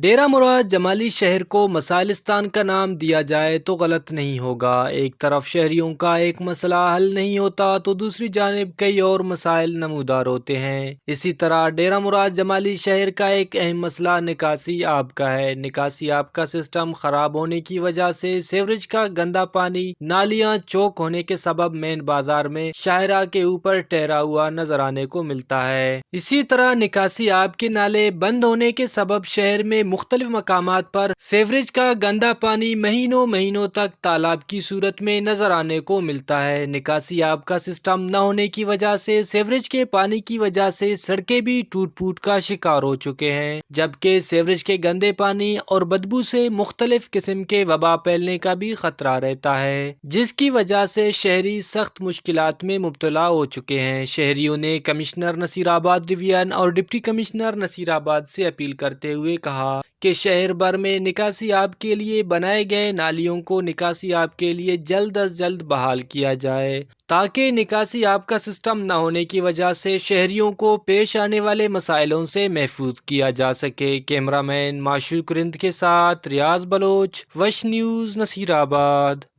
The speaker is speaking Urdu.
ڈیرہ مراد جمالی شہر کو مسائلستان کا نام دیا جائے تو غلط نہیں ہوگا۔ ایک طرف شہریوں کا ایک مسئلہ حل نہیں ہوتا تو دوسری جانب کئی اور مسائل نمودار ہوتے ہیں۔ اسی طرح ڈیرہ مراد جمالی شہر کا ایک اہم مسئلہ نکاسی آب کا ہے۔ نکاسی آب کا سسٹم خراب ہونے کی وجہ سے سیوریج کا گندا پانی نالیاں چوک ہونے کے سبب مین بازار میں شاہراہ کے اوپر ٹھہرا ہوا نظر آنے کو ملتا ہے۔ اسی طرح نکاسی آب کے نالے بند ہونے کے سبب شہر میں مختلف مقامات پر سیوریج کا گندا پانی مہینوں مہینوں تک تالاب کی صورت میں نظر آنے کو ملتا ہے۔ نکاسی آب کا سسٹم نہ ہونے کی وجہ سے سیوریج کے پانی کی وجہ سے سڑکیں بھی ٹوٹ پھوٹ کا شکار ہو چکے ہیں، جبکہ سیوریج کے گندے پانی اور بدبو سے مختلف قسم کے وبا پھیلنے کا بھی خطرہ رہتا ہے، جس کی وجہ سے شہری سخت مشکلات میں مبتلا ہو چکے ہیں۔ شہریوں نے کمشنر نصیر آباد ڈویژن اور ڈپٹی کمشنر نصیر آباد سے اپیل کرتے ہوئے کہا کہ شہر بھر میں نکاسی آب کے لیے بنائے گئے نالیوں کو نکاسی آب کے لیے جلد از جلد بحال کیا جائے، تاکہ نکاسی آب کا سسٹم نہ ہونے کی وجہ سے شہریوں کو پیش آنے والے مسائلوں سے محفوظ کیا جا سکے۔ کیمرہ مین معشوق رند کے ساتھ ریاض بلوچ، وش نیوز، نصیر آباد۔